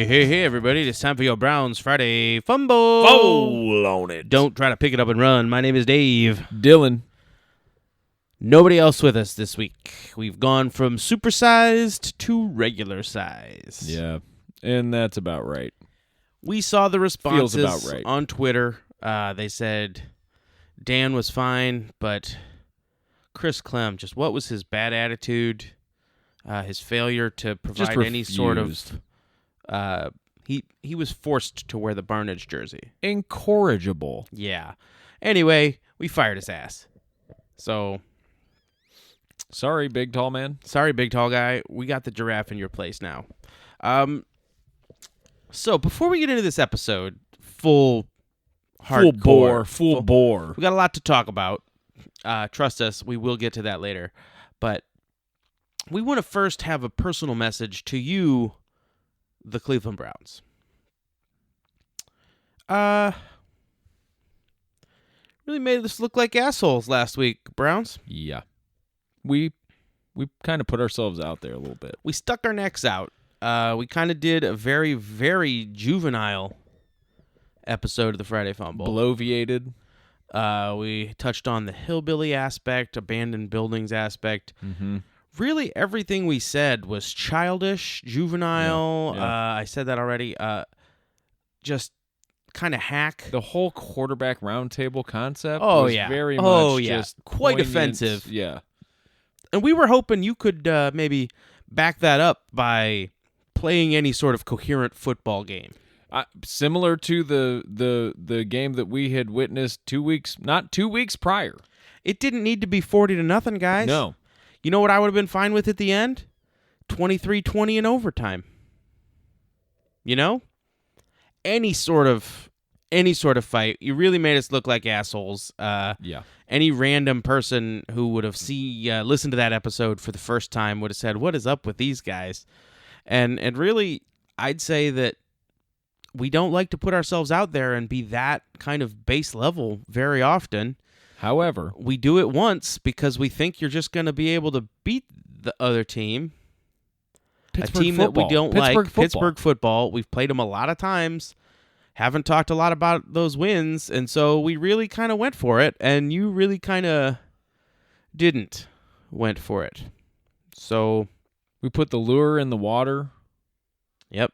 Hey, everybody. It's time for your Browns Friday Fumble. Fumble on it. Don't try to pick it up and run. My name is Dave. Dylan. Nobody else with us this week. We've gone from supersized to regular size. Yeah, and that's about right. We saw the responses Feels about right. on Twitter. They said Dan was fine, but Chris Clem, just what was his bad attitude? His failure to provide any sort of... He was forced to wear the Barnage jersey. Incorrigible. Yeah. Anyway, we fired his ass. So... Sorry, big tall man. Sorry, big tall guy. We got the giraffe in your place now. So before we get into this episode, full bore. We got a lot to talk about. Trust us, we will get to that later. But we want to first have a personal message to you, the Cleveland Browns. Really made us look like assholes last week, Browns. Yeah. We kind of put ourselves out there a little bit. We stuck our necks out. We kind of did a very, very juvenile episode of the Friday Fumble. Bloviated. We touched on the hillbilly aspect, abandoned buildings aspect. Mm-hmm. Really, everything we said was childish, juvenile. Yeah. I said that already. Just kind of hack. The whole quarterback roundtable concept was very much just quite poignant. offensive. Yeah. And we were hoping you could maybe back that up by playing any sort of coherent football game. Similar to the game that we had witnessed 2 weeks prior. It didn't need to be 40-0, guys. No. You know what I would have been fine with at the end? 23-20 in overtime. You know? Any sort of fight. You really made us look like assholes. Yeah. Any random person who would have listened to that episode for the first time would have said, "What is up with these guys?" And really, I'd say that we don't like to put ourselves out there and be that kind of base level very often. However, we do it once because we think you're just going to be able to beat the other team. A team that we don't like. Pittsburgh football. We've played them a lot of times. Haven't talked a lot about those wins, and so we really kind of went for it, and you really kind of didn't went for it. So we put the lure in the water. Yep.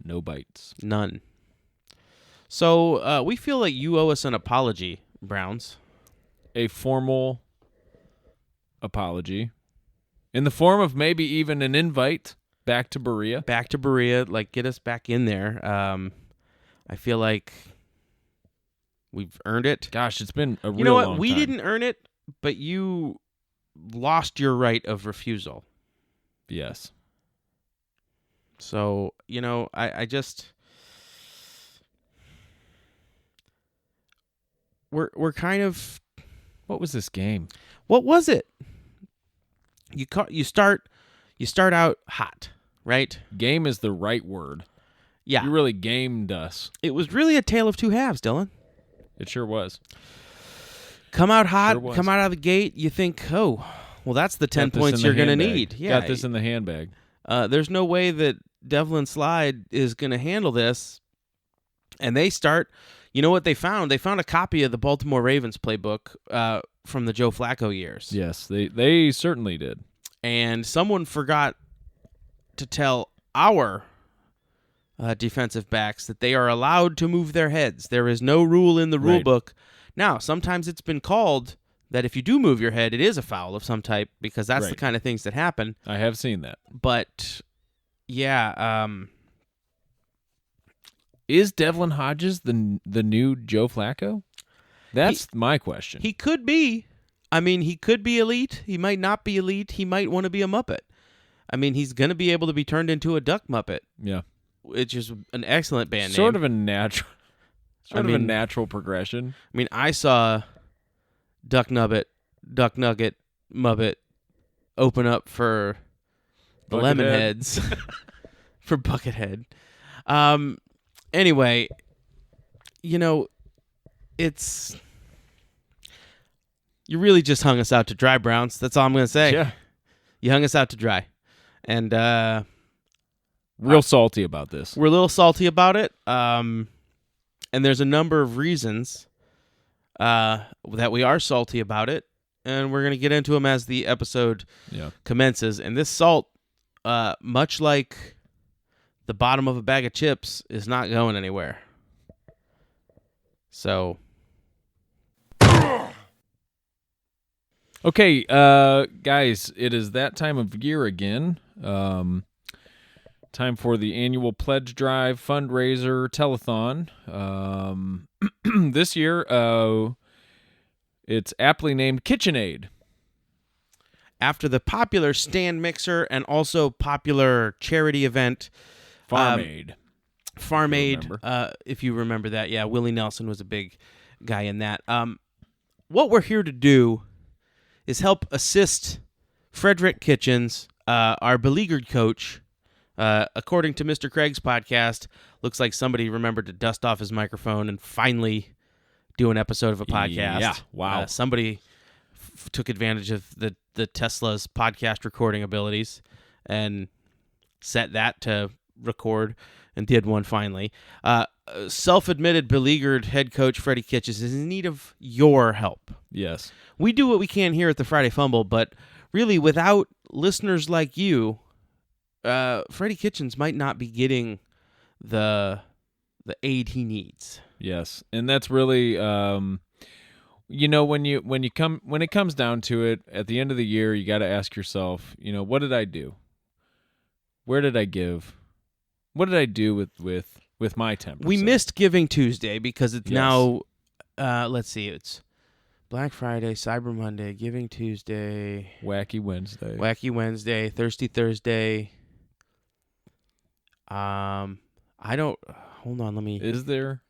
No bites. None. So we feel like you owe us an apology, Browns. A formal apology. In the form of maybe even an invite back to Berea. Back to Berea, like get us back in there. I feel like we've earned it. Gosh, it's been a real long time. You know what? We didn't earn it, but you lost your right of refusal. Yes. So, you know, I just... We're kind of... What was this game? What was it? You start out hot, right? Game is the right word. Yeah. You really gamed us. It was really a tale of two halves, Dylan. It sure was. Come out hot, Sure was. come out of the gate, you think, oh, well, that's the 10 points you're going to need. Yeah. Got this in the handbag. There's no way that Devlin Slide is going to handle this. And they start, you know what they found? They found a copy of the Baltimore Ravens playbook from the Joe Flacco years. Yes, they certainly did. And someone forgot to tell our defensive backs that they are allowed to move their heads. There is no rule in the rule book. Now, sometimes it's been called that if you do move your head, it is a foul of some type because that's the kind of things that happen. I have seen that. But, yeah. Is Devlin Hodges the new Joe Flacco? That's my question. He could be. I mean, he could be elite. He might not be elite. He might want to be a Muppet. I mean, he's going to be able to be turned into a Duck Muppet. Yeah. Which is an excellent band name. Sort of a natural progression. I mean, I saw Duck Nugget, Mubbit open up for the Lemonheads for Buckethead. Anyway, it's... You really just hung us out to dry, Browns. That's all I'm going to say. Yeah. You hung us out to dry. And real salty about this. We're a little salty about it. And there's a number of reasons that we are salty about it. And we're going to get into them as the episode commences. And this salt, much like the bottom of a bag of chips, is not going anywhere. So... Okay, guys, it is that time of year again. Time for the annual pledge drive fundraiser telethon. This year, it's aptly named KitchenAid. After the popular stand mixer and also popular charity event, Farm Aid. Farm Aid, if you remember that. Yeah, Willie Nelson was a big guy in that. What we're here to do is help assist Frederick Kitchens, our beleaguered coach. According to Mr. Craig's podcast, looks like somebody remembered to dust off his microphone and finally do an episode of a podcast. Yeah, wow. Somebody took advantage of the Tesla's podcast recording abilities and set that to record and did one finally. Self-admitted beleaguered head coach Freddie Kitchens is in need of your help. Yes. We do what we can here at the Friday Fumble, but really without listeners like you, Freddie Kitchens might not be getting the aid he needs. Yes, and that's really, when it comes down to it, at the end of the year, you got to ask yourself, what did I do? Where did I give? What did I do with my 10%? We missed Giving Tuesday because it's now, let's see, it's Black Friday, Cyber Monday, Giving Tuesday, Wacky Wednesday, Thirsty Thursday. Hold on, let me... Is there?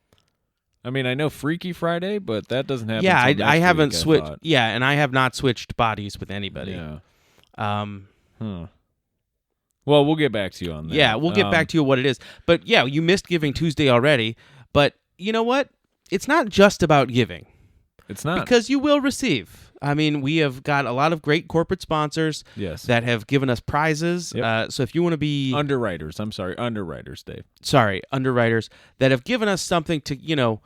I mean, I know Freaky Friday, but that doesn't happen. Yeah, until I next haven't week, switched. I thought. Yeah, and I have not switched bodies with anybody. Yeah. Well, we'll get back to you on that. Yeah, we'll get back to you what it is. But yeah, you missed Giving Tuesday already. But you know what? It's not just about giving. It's not. Because you will receive. I mean, we have got a lot of great corporate sponsors that have given us prizes. Yep. So if you want to be... Underwriters, Dave. Sorry, underwriters that have given us something to,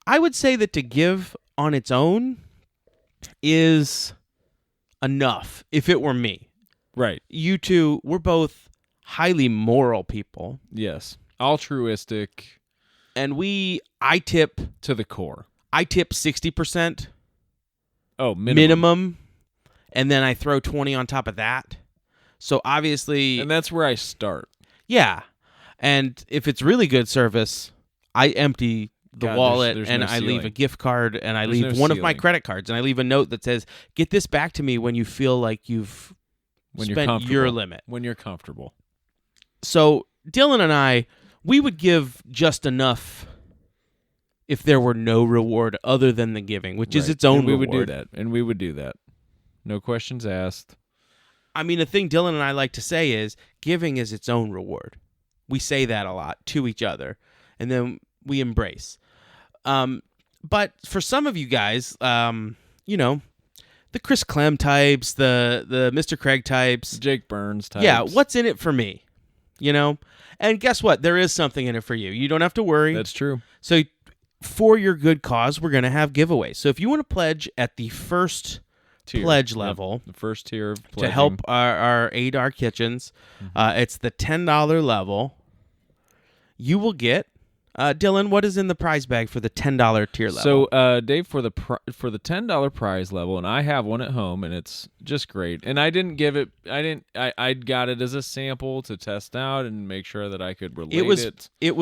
I would say that to give on its own is enough if it were me. Right. You two, we're both highly moral people. Yes. Altruistic. And I tip... To the core. I tip 60%. Oh, minimum. And then I throw 20 on top of that. So obviously... And that's where I start. Yeah. And if it's really good service, I empty the wallet there's and no I ceiling. leave a gift card and I There's leave no one of my ceiling. credit cards and I leave a note that says, get this back to me when you feel like you've spent your limit. When you're comfortable. So Dylan and I, we would give just enough if there were no reward other than the giving, which is its own reward. We would do that. No questions asked. I mean, the thing Dylan and I like to say is giving is its own reward. We say that a lot to each other, and then we embrace. But for some of you guys, the Chris Clem types, the Mr. Craig types, Jake Burns types. Yeah, what's in it for me? And guess what? There is something in it for you. You don't have to worry. That's true. So for your good cause, we're going to have giveaways. So if you want to pledge at the first pledge level, the first tier of pledging, to help our aid our kitchens, it's the $10 level. You will get Dylan. What is in the prize bag for the $10 tier level? So, Dave, for the $10 prize level, and I have one at home, and it's just great. And I didn't give it. I got it as a sample to test out and make sure that I could relate it. It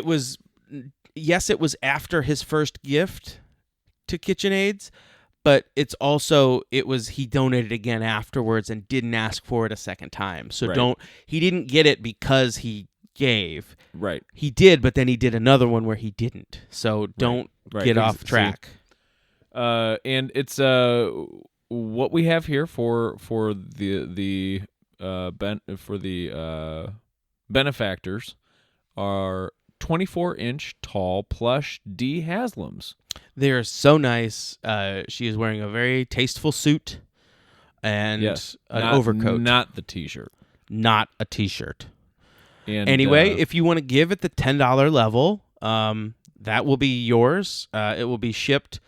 was. Yes, it was after his first gift to KitchenAids, but it's also he donated again afterwards and didn't ask for it a second time. So he didn't get it because he gave. Right. He did, but then he did another one where he didn't. So don't get off track. And it's what we have here for the benefactors are 24-inch tall plush D Haslams. They are so nice. She is wearing a very tasteful suit and an overcoat. Not the T-shirt. Not a T-shirt. And, anyway, if you want to give at the $10 level, that will be yours. It will be shipped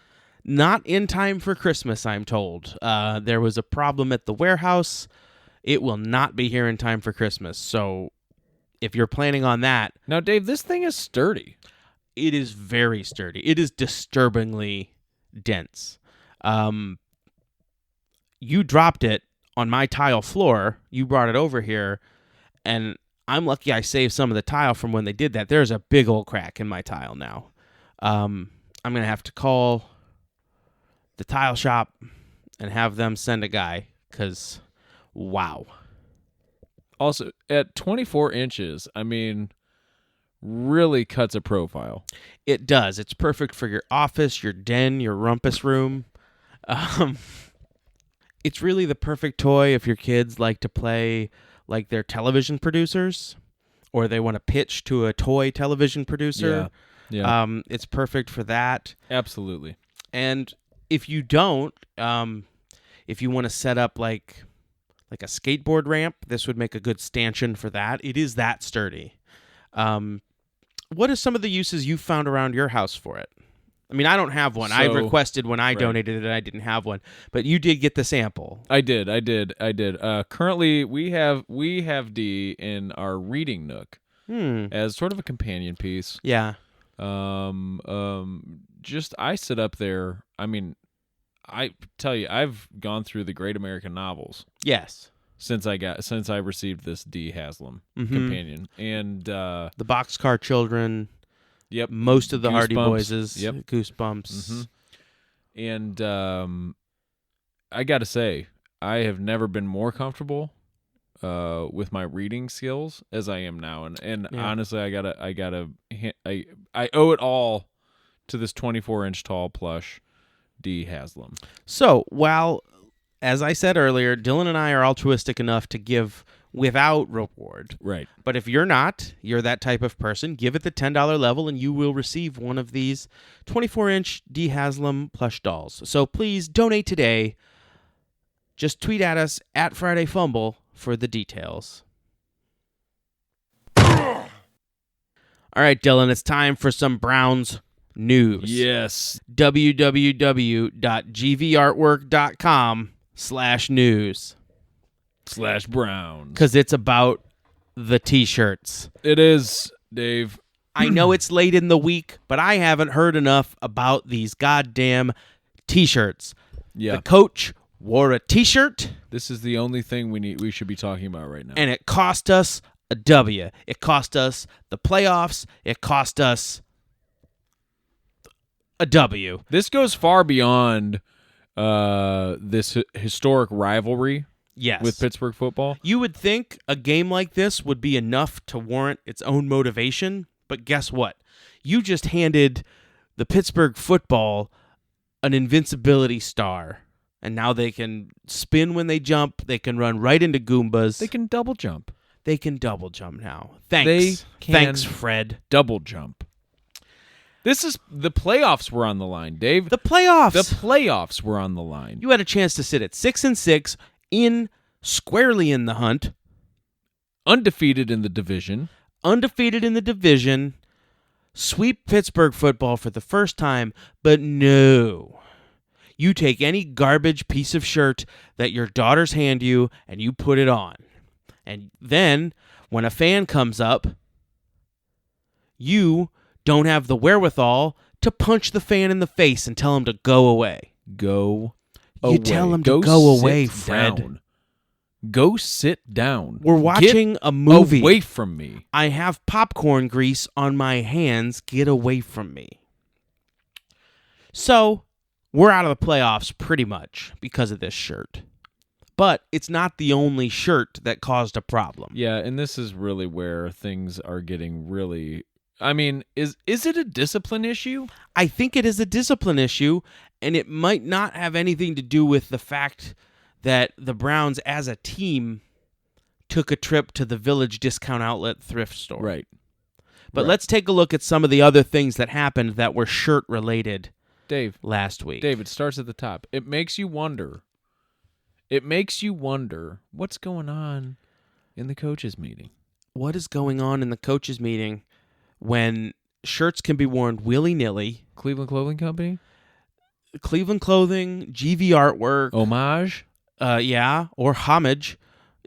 not in time for Christmas, I'm told. There was a problem at the warehouse. It will not be here in time for Christmas. So if you're planning on that... Now, Dave, this thing is sturdy. It is very sturdy. It is disturbingly dense. You dropped it on my tile floor. You brought it over here, and I'm lucky I saved some of the tile from when they did that. There's a big old crack in my tile now. I'm going to have to call the tile shop and have them send a guy, because, wow. Also, at 24 inches, I mean... really cuts a profile. It does. It's perfect for your office, your den, your rumpus room. It's really the perfect toy if your kids like to play like they're television producers, or they want to pitch to a toy television producer. Yeah. It's perfect for that. Absolutely. And if you don't, if you want to set up like a skateboard ramp, this would make a good stanchion for that. It is that sturdy. What are some of the uses you found around your house for it? I mean, I don't have one. I requested when I donated it, and I didn't have one. But you did get the sample. I did. Currently, we have D in our reading nook as sort of a companion piece. Yeah. Just I sit up there. I mean, I tell you, I've gone through the Great American Novels. Yes. Since I received this D Haslam companion, and the Boxcar Children, yep, most of the Goosebumps. Hardy Boyses, yep, Goosebumps, and I got to say, I have never been more comfortable with my reading skills as I am now, and honestly, I owe it all to this 24-inch tall plush D Haslam. So while, as I said earlier, Dylan and I are altruistic enough to give without reward. Right. But if you're not, you're that type of person, give it the $10 level and you will receive one of these 24-inch D Haslam plush dolls. So please donate today. Just tweet at us at Friday Fumble for the details. All right, Dylan, it's time for some Browns news. Yes. www.gvartwork.com/news/Browns. Because it's about the T-shirts. It is, Dave. I know it's late in the week, but I haven't heard enough about these goddamn T-shirts. Yeah. The coach wore a T-shirt. This is the only thing we should be talking about right now. And it cost us a W. It cost us the playoffs. It cost us a W. This goes far beyond this historic rivalry. Yes. With Pittsburgh football. You would think a game like this would be enough to warrant its own motivation, but guess what? You just handed the Pittsburgh football an invincibility star, and now they can spin when they jump. They can run right into Goombas. They can double jump. They can double jump now. Thanks. Thanks, Fred. Double jump. This is the playoffs were on the line, Dave. The playoffs. The playoffs were on the line. You had a chance to sit at 6-6 squarely in the hunt. Undefeated in the division. Sweep Pittsburgh football for the first time, but no. You take any garbage piece of shirt that your daughters hand you and you put it on. And then, when a fan comes up, you don't have the wherewithal to punch the fan in the face and tell him to go away. Go away. You tell him to go away, Fred. Down. Go sit down. We're watching a movie. Away from me. I have popcorn grease on my hands. Get away from me. So, we're out of the playoffs pretty much because of this shirt. But it's not the only shirt that caused a problem. Yeah, and this is really where things are getting really I mean, is it a discipline issue? I think it is a discipline issue, and it might not have anything to do with the fact that the Browns as a team took a trip to the Village Discount Outlet thrift store. Right. But let's take a look at some of the other things that happened that were shirt-related last week. Dave, it starts at the top. It makes you wonder what's going on in the coaches' meeting. What is going on in the coaches' meeting when shirts can be worn willy-nilly? Cleveland Clothing Company? Cleveland Clothing, GV Artwork. Homage? Or homage,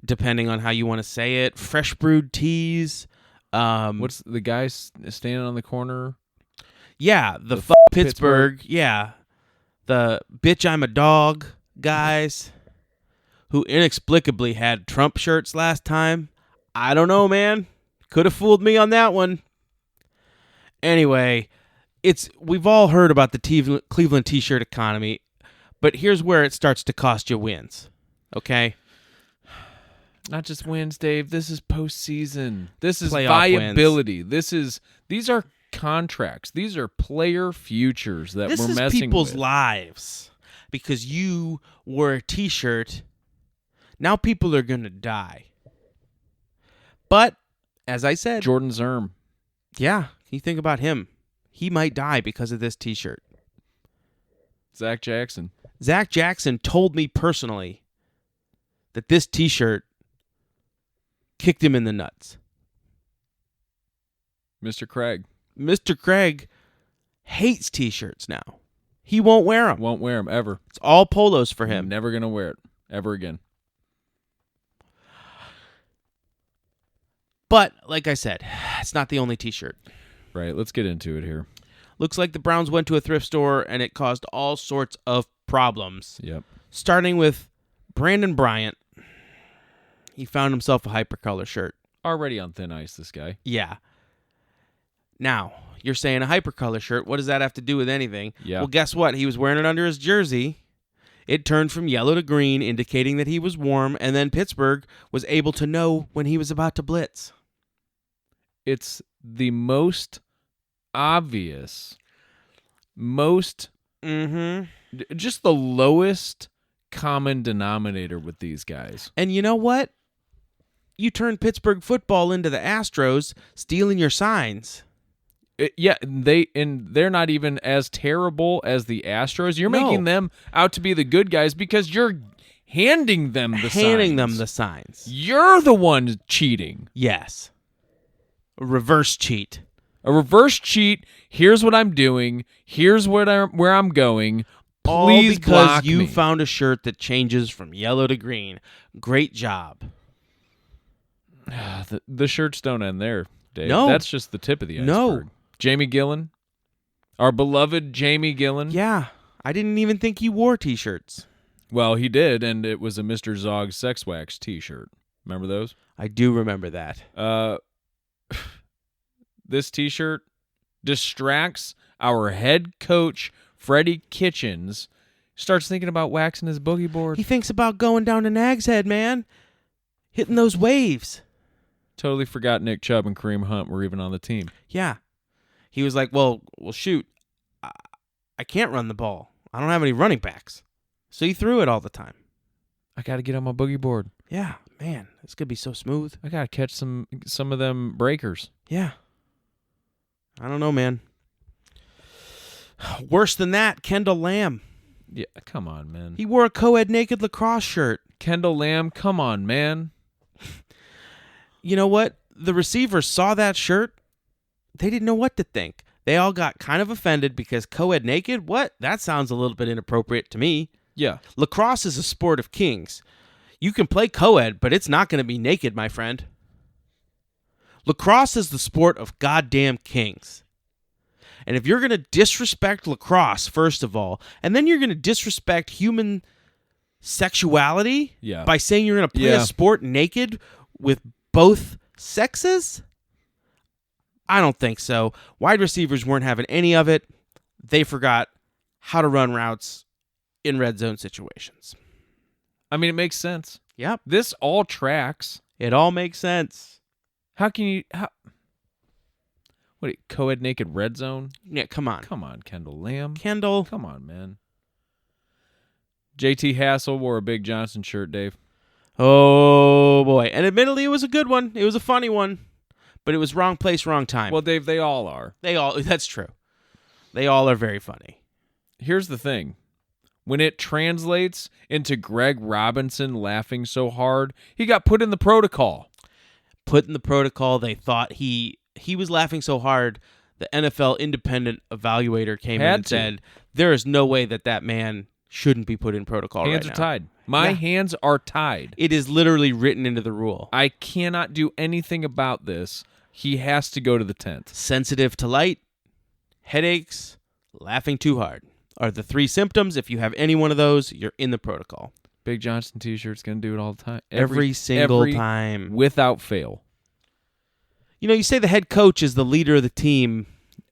depending on how you want to say it. Fresh brewed teas. What's the guy standing on the corner? Yeah, the Pittsburgh. Yeah. The bitch I'm a dog guys who inexplicably had Trump shirts last time. I don't know, man. Could have fooled me on that one. Anyway, we've all heard about the Cleveland t-shirt economy, but here's where it starts to cost you wins. Okay? Not just wins, Dave. This is postseason. This is Playoff viability. Wins. These are contracts. These are player futures that we're messing with. This is people's lives. Because you wore a t-shirt, now people are going to die. But, as I said... Jordan Zerm. Yeah, you think about him. He might die because of this t-shirt. Zach Jackson. Zach Jackson told me personally that this t-shirt kicked him in the nuts. Mr. Craig. Mr. Craig hates t-shirts now. He won't wear them. Won't wear them ever. It's all polos for him. I'm never going to wear it ever again. But, like I said, it's not the only t-shirt. Right, let's get into it here. Looks like the Browns went to a thrift store and it caused all sorts of problems. Yep. Starting with Brandon Bryant. He found himself a hypercolor shirt. Already on thin ice, this guy. Yeah. Now, you're saying a hypercolor shirt. What does that have to do with anything? Yeah. Well, guess what? He was wearing it under his jersey. It turned from yellow to green, indicating that he was warm, and then Pittsburgh was able to know when he was about to blitz. It's the most obvious, just the lowest common denominator with these guys. And you know what? You turned Pittsburgh football into the Astros, stealing your signs. They're not even as terrible as the Astros. You're making them out to be the good guys because you're handing them the signs. You're the one cheating. Yes. A reverse cheat. A reverse cheat. Here's what I'm doing. Here's where I'm going. Please all because block you me. Found a shirt that changes from yellow to green. Great job. The shirts don't end there, Dave. No. That's just the tip of the iceberg. No. Jamie Gillen. Our beloved Jamie Gillen. Yeah. I didn't even think he wore t-shirts. Well, he did, and it was a Mr. Zog Sex Wax t-shirt. Remember those? I do remember that. This t-shirt distracts our head coach, Freddie Kitchens. Starts thinking about waxing his boogie board. He thinks about going down to Nag's Head, man. Hitting those waves. Totally forgot Nick Chubb and Kareem Hunt were even on the team. Yeah. He was like, well, shoot. I can't run the ball. I don't have any running backs. So he threw it all the time. I got to get on my boogie board. Yeah, man. It's going to be so smooth. I got to catch some of them breakers. Yeah. I don't know, man. Worse than that, Kendall Lamb. Yeah, come on, man. He wore a co-ed naked lacrosse shirt. Kendall Lamb, come on, man. You know what? The receivers saw that shirt. They didn't know what to think. They all got kind of offended because co-ed naked? What? That sounds a little bit inappropriate to me. Yeah. Lacrosse is a sport of kings. You can play co-ed, but it's not going to be naked, my friend. Lacrosse is the sport of goddamn kings. And if you're going to disrespect lacrosse, first of all, and then you're going to disrespect human sexuality by saying you're going to play a sport naked with both sexes, I don't think so. Wide receivers weren't having any of it. They forgot how to run routes in red zone situations. I mean, it makes sense. Yep. This all tracks. It all makes sense. How can you... What, co-ed naked red zone? Yeah, come on. Come on, Kendall Lamb. Kendall. Come on. Come on. Come on, Kendall Lamb. Come on, man. JT Hassel wore a Big Johnson shirt, Dave. Oh, boy. And admittedly, it was a good one. It was a funny one. But it was wrong place, wrong time. Well, Dave, they all are. That's true. They all are very funny. Here's the thing. When it translates into Greg Robinson laughing so hard, he got put in the protocol. Put in the protocol, they thought he was laughing so hard, the NFL independent evaluator came in and said, there is no way that man shouldn't be put in protocol right now. Hands are tied. My hands are tied. It is literally written into the rule. I cannot do anything about this. He has to go to the tent. Sensitive to light, headaches, laughing too hard are the 3 symptoms. If you have any one of those, you're in the protocol. Big Johnson t-shirt's going to do it all the time. Every single time. Without fail. You say the head coach is the leader of the team.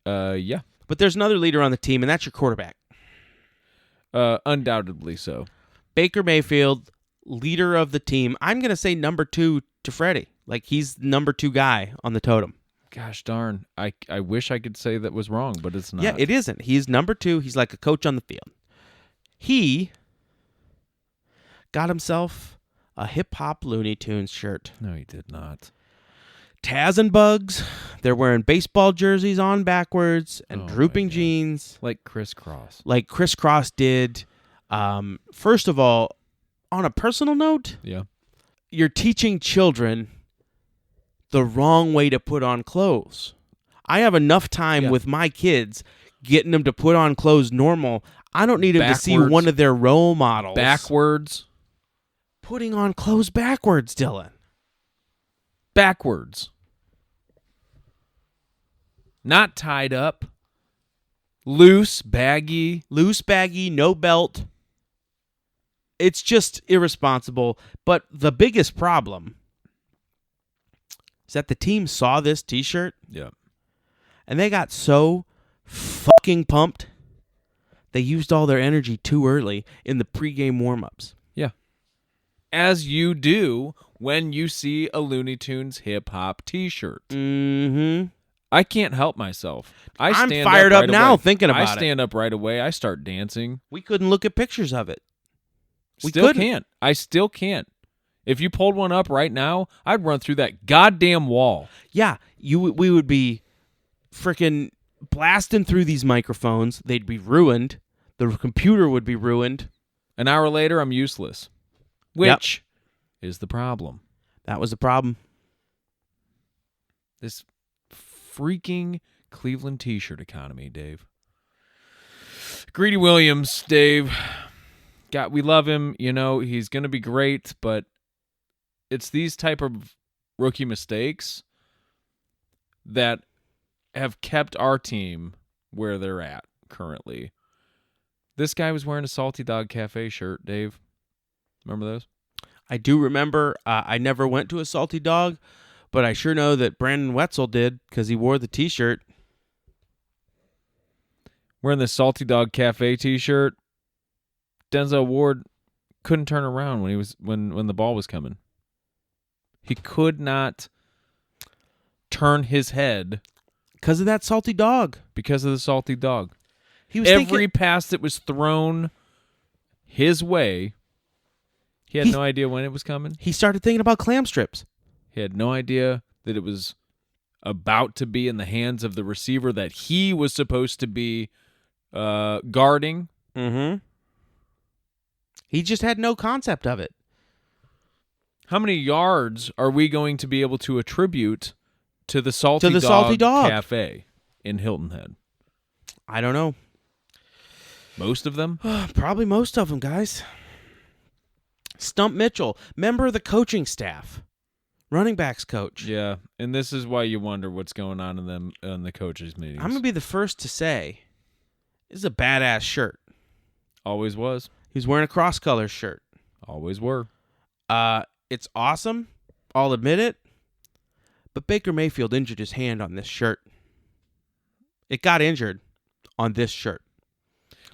Yeah. But there's another leader on the team, and that's your quarterback. Undoubtedly so. Baker Mayfield, leader of the team. I'm going to say number 2 to Freddie. Like, he's number 2 guy on the totem. Gosh darn. I wish I could say that was wrong, but it's not. Yeah, it isn't. He's number 2. He's like a coach on the field. He got himself a hip-hop Looney Tunes shirt. No, he did not. Taz and Bugs. They're wearing baseball jerseys on backwards and drooping jeans. Like Criss Cross. Like Criss Cross did. First of all, on a personal note, you're teaching children the wrong way to put on clothes. I have enough time with my kids getting them to put on clothes normal. I don't need them to see one of their role models. Backwards. Putting on clothes backwards, Dylan. Backwards. Not tied up. Loose, baggy, no belt. It's just irresponsible. But the biggest problem is that the team saw this t-shirt. Yeah. And they got so fucking pumped, they used all their energy too early in the pregame warm-ups. Yeah. As you do when you see a Looney Tunes hip-hop t-shirt. Mm-hmm. I can't help myself. I'm fired up now thinking about it. I stand up right away. I start dancing. We couldn't look at pictures of it. Still can't. I still can't. If you pulled one up right now, I'd run through that goddamn wall. Yeah, we would be freaking blasting through these microphones. They'd be ruined. The computer would be ruined. An hour later, I'm useless. Which is the problem. That was the problem. This freaking Cleveland t-shirt economy, Dave. Greedy Williams, Dave. God, we love him. He's going to be great, but it's these type of rookie mistakes that have kept our team where they're at currently. This guy was wearing a Salty Dog Cafe shirt, Dave. Remember those? I do remember. I never went to a Salty Dog, but I sure know that Brandon Wetzel did because he wore the t-shirt. Wearing the Salty Dog Cafe t-shirt, Denzel Ward couldn't turn around when the ball was coming. He could not turn his head because of that salty dog. Because of the salty dog. He was Every pass that was thrown his way, he had no idea when it was coming. He started thinking about clam strips. He had no idea that it was about to be in the hands of the receiver that he was supposed to be guarding. Mm-hmm. He just had no concept of it. How many yards are we going to be able to attribute to the Salty Dog Cafe in Hilton Head? I don't know. Most of them? Probably most of them, guys. Stump Mitchell, member of the coaching staff, running backs coach. Yeah, and this is why you wonder what's going on in the coaches' meetings. I'm going to be the first to say, this is a badass shirt. Always was. He was wearing a cross-color shirt. Always were. It's awesome. I'll admit it. But Baker Mayfield injured his hand on this shirt. It got injured on this shirt.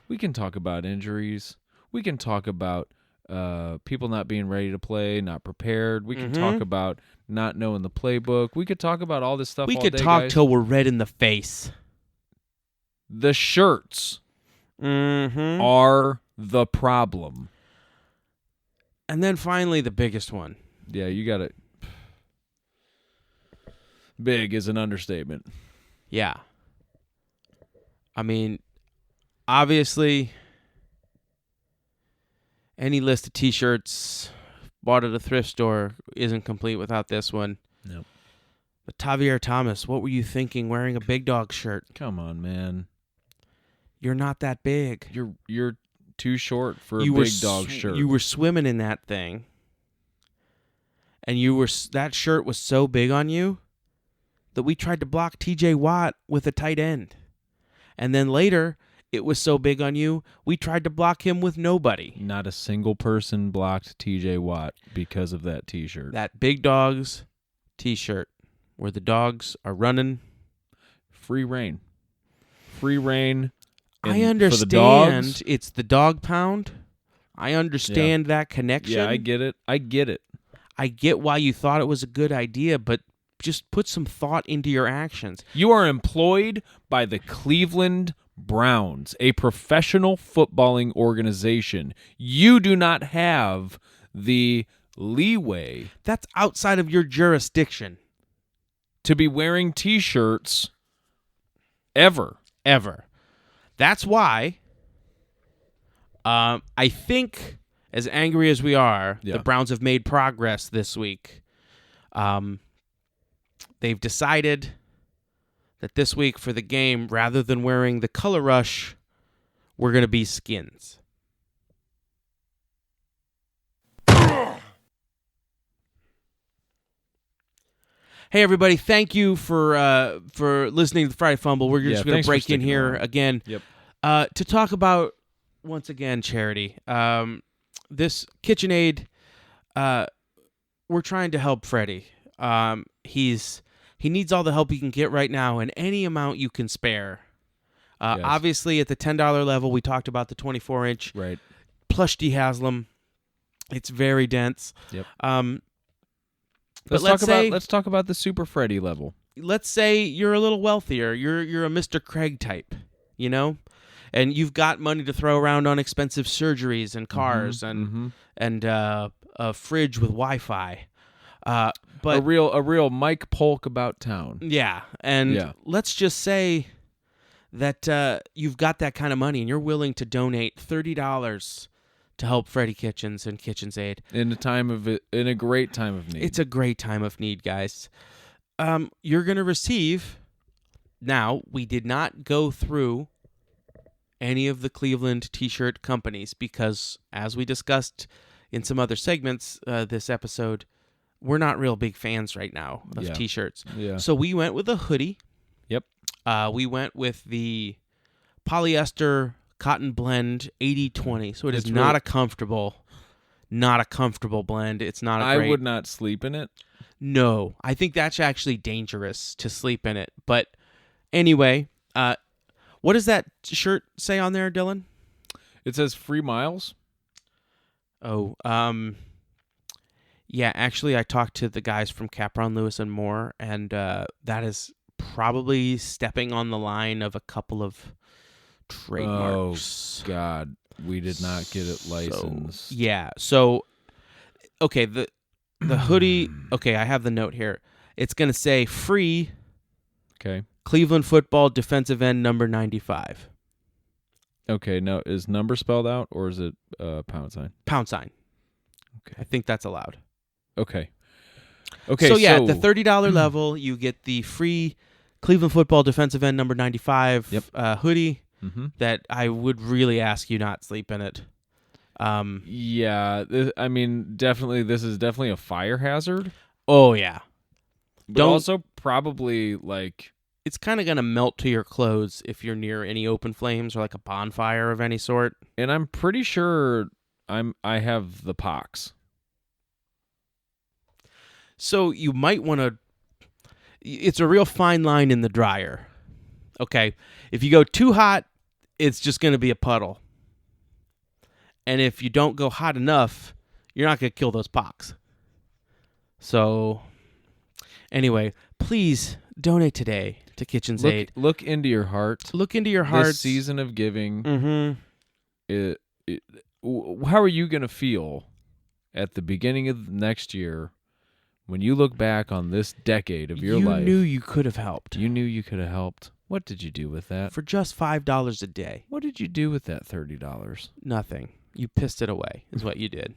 We can talk about injuries. We can talk about people not being ready to play, not prepared. We can talk about not knowing the playbook. We could talk about all this stuff. We all could day, talk guys. till we're red in the face. The shirts are the problem. And then finally, the biggest one. Yeah, you got it. Big is an understatement. Yeah. I mean, obviously, any list of T-shirts bought at a thrift store isn't complete without this one. Nope. But Tavier Thomas, what were you thinking wearing a Big Dog shirt? Come on, man. You're not that big. You're too short for a Big Dog shirt. You were swimming in that thing. And that shirt was so big on you that we tried to block TJ Watt with a tight end. And then later, it was so big on you, we tried to block him with nobody. Not a single person blocked TJ Watt because of that T-shirt. That Big Dogs T-shirt where the dogs are running. Free reign. Free reign. I understand it's the dog pound. I understand that connection. Yeah, I get it. I get why you thought it was a good idea, but just put some thought into your actions. You are employed by the Cleveland Browns, a professional footballing organization. You do not have the leeway. That's outside of your jurisdiction. To be wearing T-shirts ever. That's why I think, as angry as we are, the Browns have made progress this week. They've decided that this week for the game, rather than wearing the color rush, we're going to be skins. Hey, everybody, thank you for listening to the Friday Fumble. We're just going to break in here again to talk about, once again, charity. This KitchenAid, we're trying to help Freddie. He needs all the help he can get right now, and any amount you can spare. Obviously, at the $10 level, we talked about the 24-inch plush D Haslam. It's very dense. Yep. But let's talk about the Super Freddy level. Let's say you're a little wealthier. You're a Mr. Craig type, and you've got money to throw around on expensive surgeries and cars and a fridge with Wi-Fi. But a real Mike Polk about town. Yeah, and let's just say that you've got that kind of money and you're willing to donate $30 to help Freddie Kitchens and Kitchens Aid in a great time of need. It's a great time of need, guys. You're going to receive. Now, we did not go through any of the Cleveland T-shirt companies because, as we discussed in some other segments this episode, we're not real big fans right now of T-shirts. Yeah. So we went with a hoodie. Yep. We went with the polyester cotton blend 80-20. So it is not a comfortable blend. It's not a great... I would not sleep in it. No. I think that's actually dangerous to sleep in it. But anyway, what does that shirt say on there, Dylan? It says free miles. Oh, yeah, actually, I talked to the guys from Capron, Lewis, and Moore, and that is probably stepping on the line of a couple of trademarks. Oh, God. We did not get it licensed. So, okay, the hoodie, okay, I have the note here. It's going to say free Cleveland football defensive end number 95. Okay, now, is number spelled out, or is it pound sign? Pound sign. Okay. I think that's allowed. Okay. So at the $30 level, you get the free Cleveland football defensive end number 95 hoodie that I would really ask you not sleep in it. Yeah, this is definitely a fire hazard. Oh, yeah. But also probably like... It's kind of going to melt to your clothes if you're near any open flames or like a bonfire of any sort. And I'm pretty sure I have the pox. So you might want to... It's a real fine line in the dryer. Okay? If you go too hot, it's just going to be a puddle. And if you don't go hot enough, you're not going to kill those pox. So, anyway, please donate today to Kitchen's Aid. Look into your heart. Look into your heart. This season of giving. Mm-hmm. How are you going to feel at the beginning of next year when you look back on this decade of your life? You knew you could have helped. You knew you could have helped. What did you do with that? For just $5 a day. What did you do with that $30? Nothing. You pissed it away is what you did.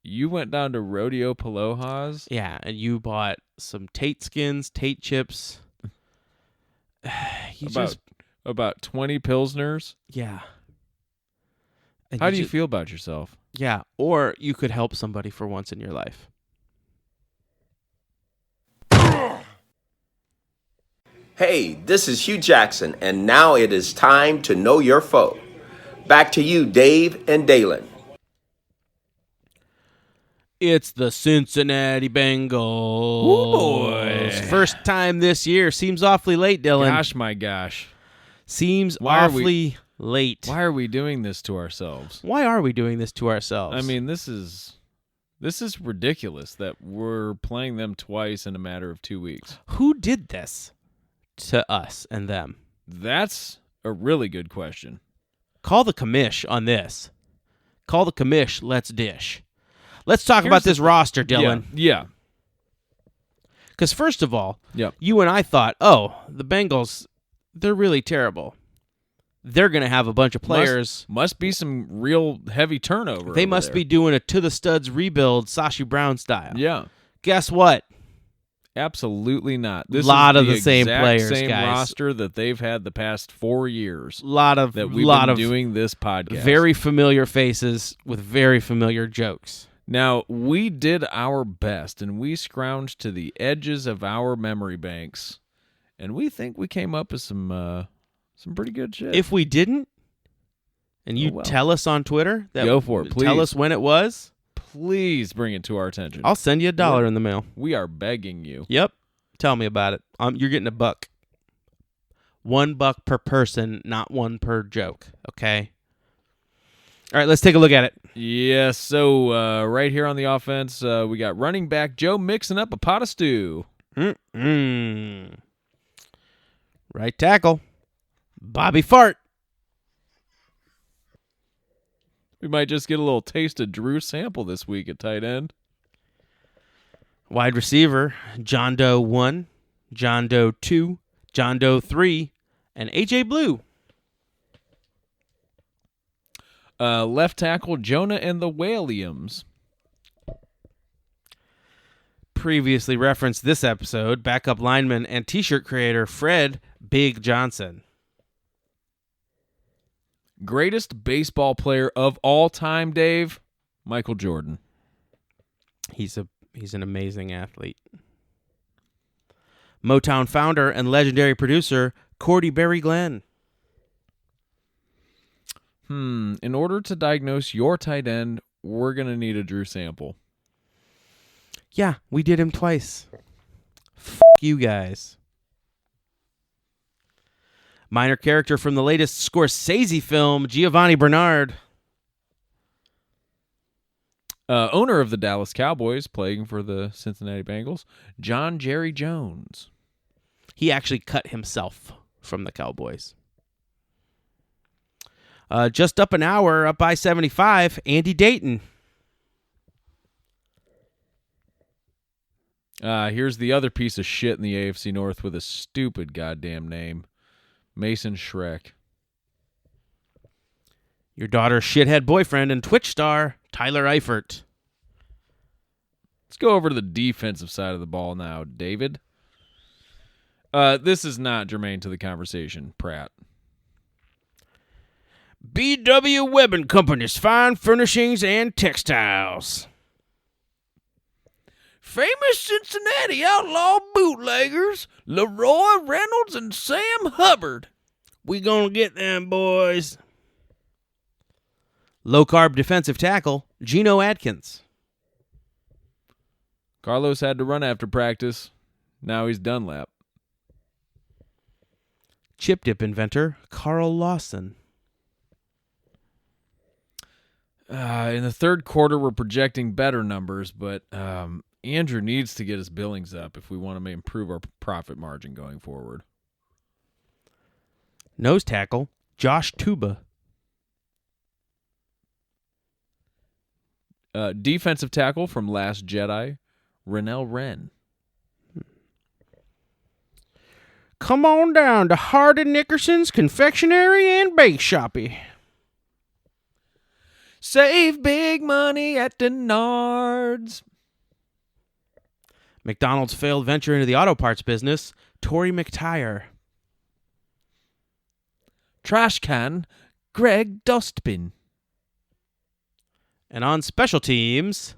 You went down to Rodeo Palojas? Yeah, and you bought some Tate skins, Tate chips. About 20 Pilsners? Yeah. And How do you feel about yourself? Yeah, or you could help somebody for once in your life. Hey, this is Hugh Jackson, and now it is time to know your foe. Back to you, Dave and Dalen. It's the Cincinnati Bengals. Oh, boy. First time this year. Seems awfully late, Dylan. Gosh, my gosh. Seems awfully late. Why are we doing this to ourselves? Why are we doing this to ourselves? I mean, this is ridiculous that we're playing them twice in a matter of 2 weeks. Who did this to us and them? That's a really good question. Call the commish on this. Call the commish. Let's dish. Let's talk about this roster, Dylan. Yeah. Because first of all, you and I thought, the Bengals, they're really terrible. They're going to have a bunch of players. Must be some real heavy turnover. They must be doing a to-the-studs rebuild, Sashi Brown style. Yeah. Guess what? Absolutely not. This lot is of the same players, same guys. Roster that they've had the past 4 years. That we've been doing this podcast. Very familiar faces with very familiar jokes. Now, we did our best, and we scrounged to the edges of our memory banks, and we think we came up with some pretty good shit. If we didn't, and you tell us on Twitter, go for it, please. Tell us when it was. Please bring it to our attention. I'll send you $1 in the mail. We are begging you. Yep. Tell me about it. You're getting $1. $1 per person, not one per joke. Okay. All right, let's take a look at it. Yes. So right here on the offense, we got running back Joe mixing up a pot of stew. Right tackle, Bobby Fart. We might just get a little taste of Drew Sample this week at tight end. Wide receiver, John Doe 1, John Doe 2, John Doe 3, and A.J. Blue. Left tackle, Jonah and the Williams. Previously referenced this episode, backup lineman and T-shirt creator Fred Big Johnson. Greatest baseball player of all time, Dave, Michael Jordan. He's an amazing athlete. Motown founder and legendary producer Cordy Berry Glenn. In order to diagnose your tight end, we're going to need a Drew Sample. Yeah, we did him twice. F*** you guys. Minor character from the latest Scorsese film, Giovanni Bernard. Owner of the Dallas Cowboys, playing for the Cincinnati Bengals, John Jerry Jones. He actually cut himself from the Cowboys. Just up an hour, up I-75, Andy Dayton. Here's the other piece of shit in the AFC North with a stupid goddamn name. Mason Shrek. Your daughter's shithead boyfriend and Twitch star, Tyler Eifert. Let's go over to the defensive side of the ball now, David. This is not germane to the conversation, Pratt. B.W. Webb & Company's Fine Furnishings and Textiles. Famous Cincinnati outlaw bootleggers, Leroy Reynolds and Sam Hubbard. We gonna get them, boys. Low-carb defensive tackle, Geno Atkins. Carlos had to run after practice. Now he's Dunlap. Chip dip inventor, Carl Lawson. In the third quarter, we're projecting better numbers, but Andrew needs to get his billings up if we want to improve our profit margin going forward. Nose tackle, Josh Tuba. Defensive tackle from Last Jedi, Rennell Wren. Come on down to Hardy Nickerson's Confectionery and Bake Shoppy. Save big money at Denard's. McDonald's failed venture into the auto parts business, Tory McTire. Trash can, Greg Dustbin. And on special teams,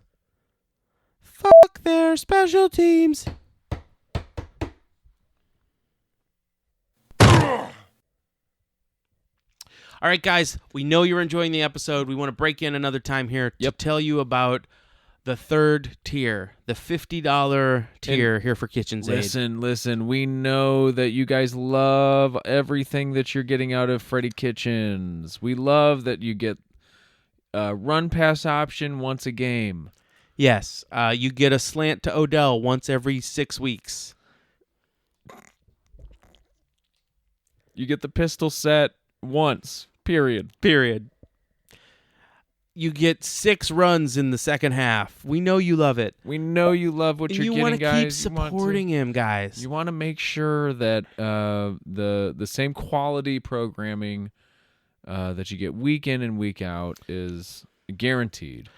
fuck their special teams. All right, guys, we know you're enjoying the episode. We want to break in another time here to tell you about the third tier, the $50 tier here for Kitchen's Aid. Listen, we know that you guys love everything that you're getting out of Freddy Kitchens. We love that you get a run-pass option once a game. Yes, you get a slant to Odell once every 6 weeks. You get the pistol set once, period. You get 6 runs in the second half. We know you love it. We know you love what you're getting, guys. You want to keep supporting him, guys. You want to make sure that the same quality programming that you get week in and week out is guaranteed.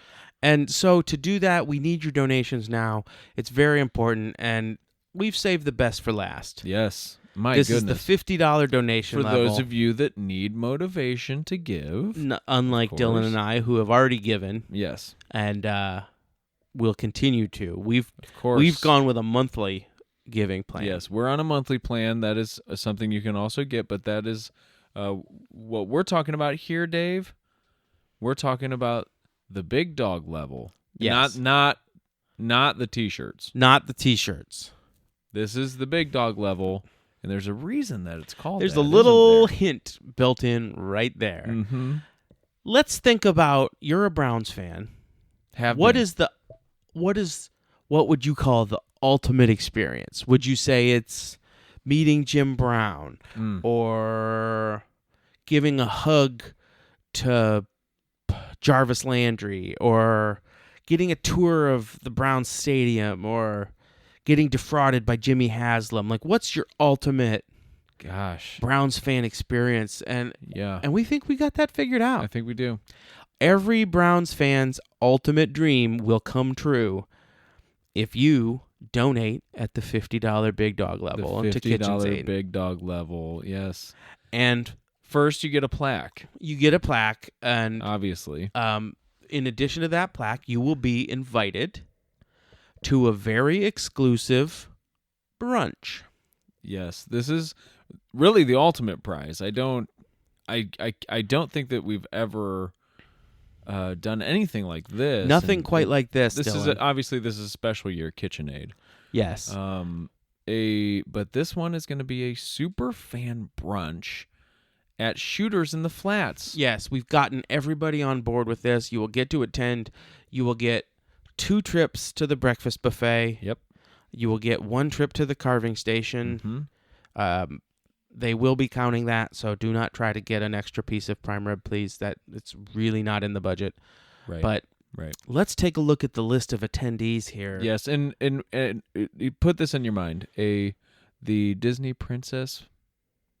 And so to do that, we need your donations now. It's very important, and we've saved the best for last. Yes. This is the $50 donation level. For those of you that need motivation to give. Unlike Dylan and I, who have already given. Yes. And we'll continue to. We've gone with a monthly giving plan. Yes, we're on a monthly plan. That is something you can also get, but that is what we're talking about here, Dave. We're talking about the big dog level. Yes. Not the T-shirts. Not the T-shirts. This is the big dog level. And there's a reason that it's called There's that, a little hint built in right there. Mm-hmm. Let's think about, you're a Browns fan. What would you call the ultimate experience? Would you say it's meeting Jim Brown or giving a hug to Jarvis Landry or getting a tour of the Browns stadium or getting defrauded by Jimmy Haslam? Like, what's your ultimate Browns fan experience? And we think we got that figured out. I think we do. Every Browns fan's ultimate dream will come true if you donate at the $50 big dog level. The $50 big dog level, yes. And first you get a plaque. And obviously. In addition to that plaque, you will be invited to a very exclusive brunch. Yes, this is really the ultimate prize. I don't think that we've ever done anything like this. Nothing quite like this. This Dylan. This is a special year KitchenAid. Yes. But this one is going to be a super fan brunch at Shooters in the Flats. Yes, we've gotten everybody on board with this. You will get to attend. You will get 2 trips to the breakfast buffet. Yep. You will get 1 trip to the carving station. Mm-hmm. They will be counting that, so do not try to get an extra piece of prime rib, please. It's really not in the budget. Right. But let's take a look at the list of attendees here. Yes, and you put this in your mind. The Disney Princess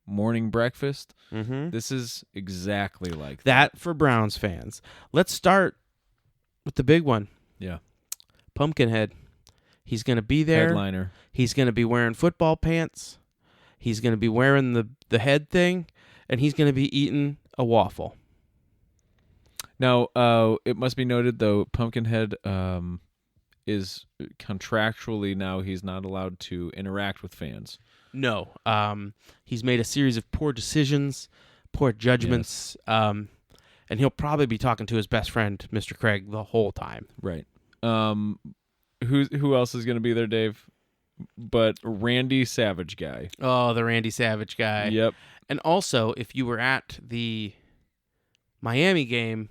morning breakfast. Mm-hmm. This is exactly like that for Browns fans. Let's start with the big one. Yeah. Pumpkinhead. He's going to be there. Headliner. He's going to be wearing football pants. He's going to be wearing the head thing, and he's going to be eating a waffle. Now, it must be noted, though, Pumpkinhead is contractually now he's not allowed to interact with fans. No. He's made a series of poor decisions, poor judgments, and he'll probably be talking to his best friend, Mr. Craig, the whole time. Right. Who else is going to be there, Dave? But Randy Savage guy. Oh, the Randy Savage guy. Yep. And also, if you were at the Miami game,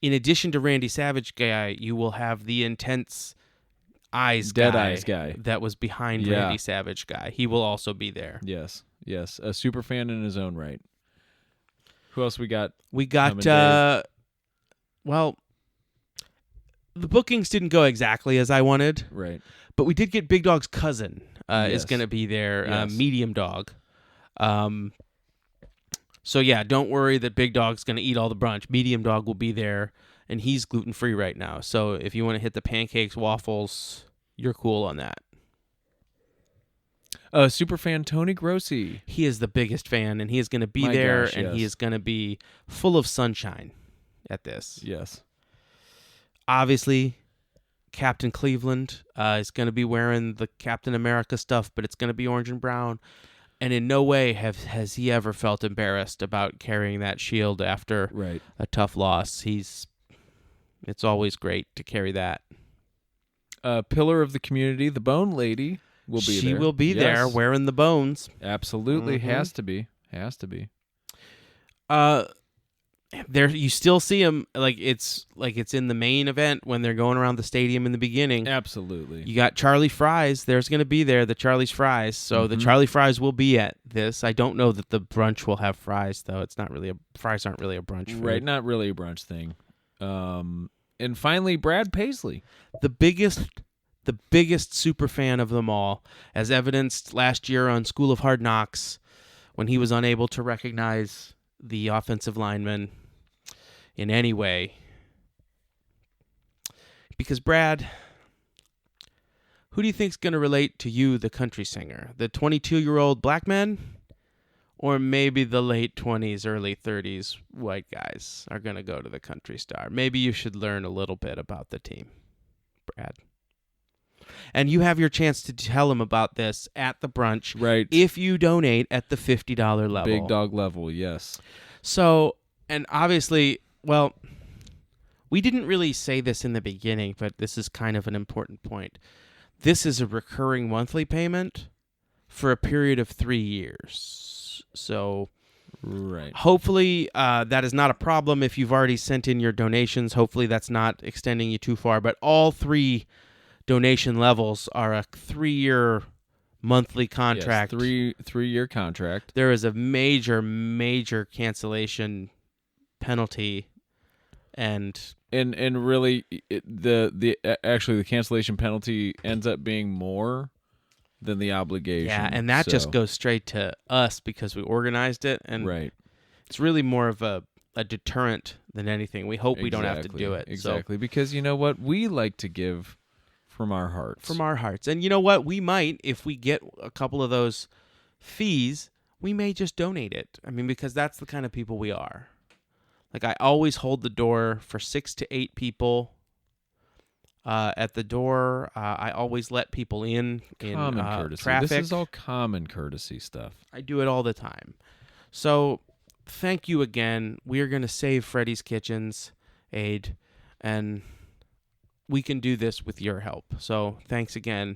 in addition to Randy Savage guy, you will have the intense eyes guy that was behind Randy Savage guy. He will also be there. Yes. A super fan in his own right. Who else we got? We got, well, the bookings didn't go exactly as I wanted. Right. But we did get Big Dog's cousin is going to be there, Medium Dog. So, yeah, don't worry that Big Dog's going to eat all the brunch. Medium Dog will be there, and he's gluten-free right now. So if you want to hit the pancakes, waffles, you're cool on that. Super fan Tony Grossi. He is the biggest fan, and he is going to be there, and he is going to be full of sunshine at this. Yes. Obviously, Captain Cleveland is going to be wearing the Captain America stuff, but it's going to be orange and brown. And in no way has he ever felt embarrassed about carrying that shield after a tough loss. It's always great to carry that. Pillar of the community, the Bone Lady. She will be there wearing the bones. Absolutely. Has to be. There you still see him like it's in the main event when they're going around the stadium in the beginning. Absolutely. You got Charlie Fries. There's going to be there, the Charlie's Fries. So the Charlie Fries will be at this. I don't know that the brunch will have fries though. It's not really fries aren't really a brunch food. Right, not really a brunch thing. And finally Brad Paisley. The biggest super fan of them all, as evidenced last year on School of Hard Knocks when he was unable to recognize the offensive lineman in any way. Because, Brad, who do you think's going to relate to you, the country singer? The 22-year-old black man? Or maybe the late 20s, early 30s white guys are going to go to the country star? Maybe you should learn a little bit about the team, Brad. And you have your chance to tell him about this at the brunch. Right. If you donate at the $50 level. Big dog level, yes. So, and obviously, well, we didn't really say this in the beginning, but this is kind of an important point. This is a recurring monthly payment for a period of 3 years. So, hopefully that is not a problem if you've already sent in your donations. Hopefully that's not extending you too far. But all three donation levels are a 3-year monthly contract. Yes, three-year contract. There is a major cancellation penalty, and really the cancellation penalty ends up being more than the obligation. Yeah, and that just goes straight to us because we organized it, and it's really more of a deterrent than anything. We hope we don't have to do it. Exactly, because you know what? We like to give from our hearts. And you know what? We might, if we get a couple of those fees, we may just donate it. I mean, because that's the kind of people we are. Like, I always hold the door for 6 to 8 people at the door. I always let people in common courtesy. Traffic. This is all common courtesy stuff. I do it all the time. So, thank you again. We are going to save Freddy's Kitchens aid, and we can do this with your help. So thanks again.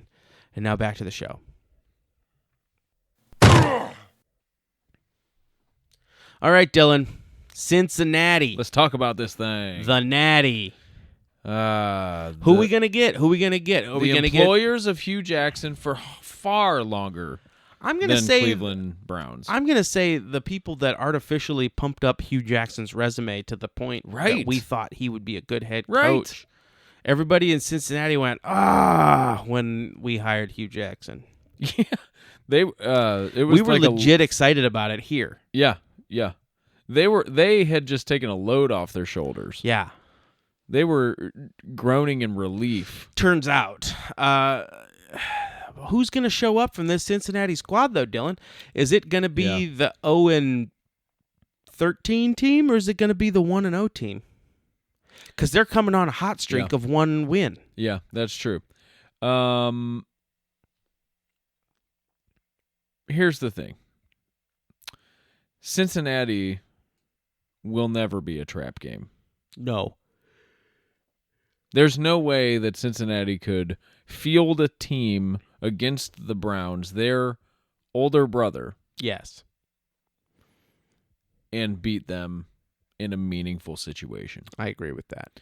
And now back to the show. All right, Dylan. Cincinnati. Let's talk about this thing. The Natty. Who are we going to get? Are we going to get employers of Hugh Jackson for far longer than Cleveland Browns. I'm going to say the people that artificially pumped up Hugh Jackson's resume to the point that we thought he would be a good head coach. Everybody in Cincinnati went, when we hired Hugh Jackson. Yeah. We were legit excited about it here. Yeah. They had just taken a load off their shoulders. Yeah. They were groaning in relief. Turns out, who's going to show up from this Cincinnati squad, though, Dylan? Is it going to be the 0-13 team, or is it going to be the 1-0 team? Because they're coming on a hot streak of one win. Yeah, that's true. Here's the thing. Cincinnati will never be a trap game. No. There's no way that Cincinnati could field a team against the Browns, their older brother. Yes. And beat them in a meaningful situation. I agree with that.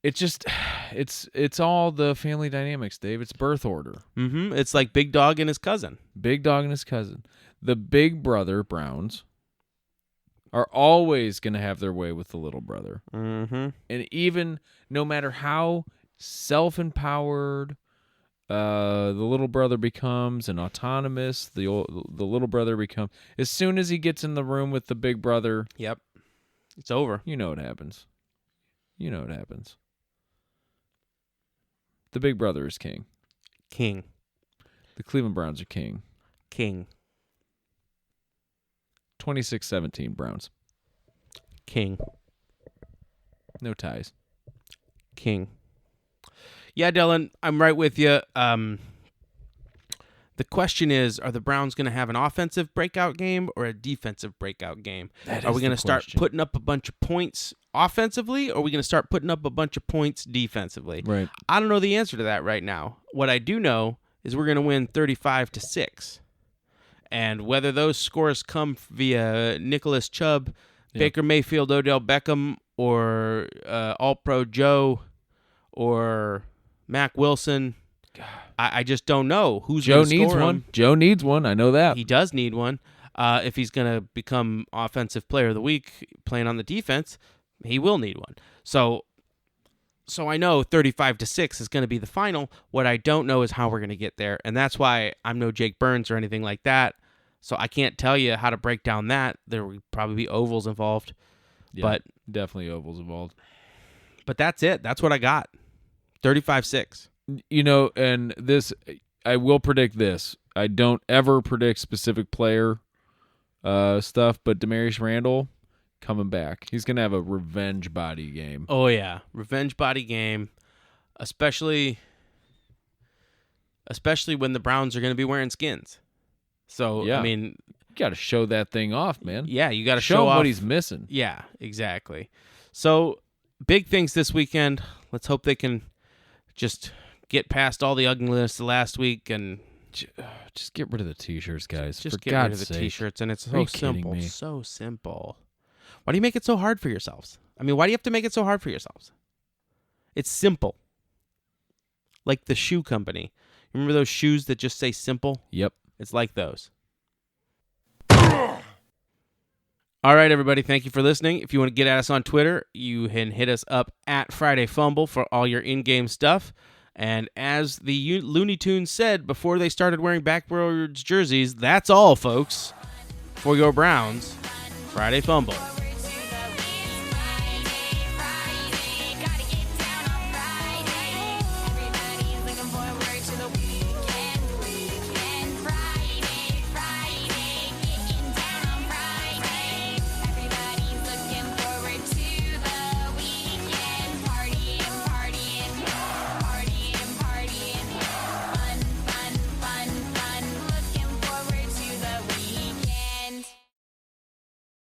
It's just, it's all the family dynamics, Dave. It's birth order. Mm-hmm. It's like Big Dog and his cousin. Big Dog and his cousin. The big brother Browns are always going to have their way with the little brother. Mm-hmm. And even no matter how self-empowered the little brother becomes and autonomous, the little brother becomes, as soon as he gets in the room with the big brother, yep, it's over. You know what happens. The big brother is king. King. The Cleveland Browns are king. King. 26-17 Browns. King. No ties. King. Yeah, Dylan, I'm right with you. The question is, are the Browns going to have an offensive breakout game or a defensive breakout game? Are we going to start putting up a bunch of points offensively, or are we going to start putting up a bunch of points defensively? Right. I don't know the answer to that right now. What I do know is we're going to win 35-6. And whether those scores come via Nicholas Chubb, Baker Mayfield, Odell Beckham, or All-Pro Joe, or Mac Wilson, I just don't know who's going to score. Joe needs one. Joe needs one. I know that. He does need one. If he's going to become Offensive Player of the Week playing on the defense, he will need one. So I know 35-6 is going to be the final. What I don't know is how we're going to get there, and that's why I'm no Jake Burns or anything like that. So I can't tell you how to break down that. There will probably be ovals involved. Yeah, but definitely ovals involved. But that's it. That's what I got. 35-6. And this, I will predict this. I don't ever predict specific player stuff, but Demarius Randall coming back. He's going to have a revenge body game. Oh, yeah. Revenge body game, especially when the Browns are going to be wearing skins. So, yeah. I mean, you got to show that thing off, man. Yeah, you got to show off what he's missing. Yeah, exactly. So, big things this weekend. Let's hope they can just get past all the ugliness last week and just get rid of the T-shirts, guys. Just for get God's rid of the sake. T-shirts, and it's so simple. So simple. Why do you make it so hard for yourselves? I mean, why do you have to make it so hard for yourselves? It's simple. Like the shoe company. Remember those shoes that just say simple? Yep. It's like those. All right, everybody. Thank you for listening. If you want to get at us on Twitter, you can hit us up at Friday Fumble for all your in-game stuff. And as the Looney Tunes said before they started wearing backwards jerseys, that's all, folks. For your Browns, Friday Fumble.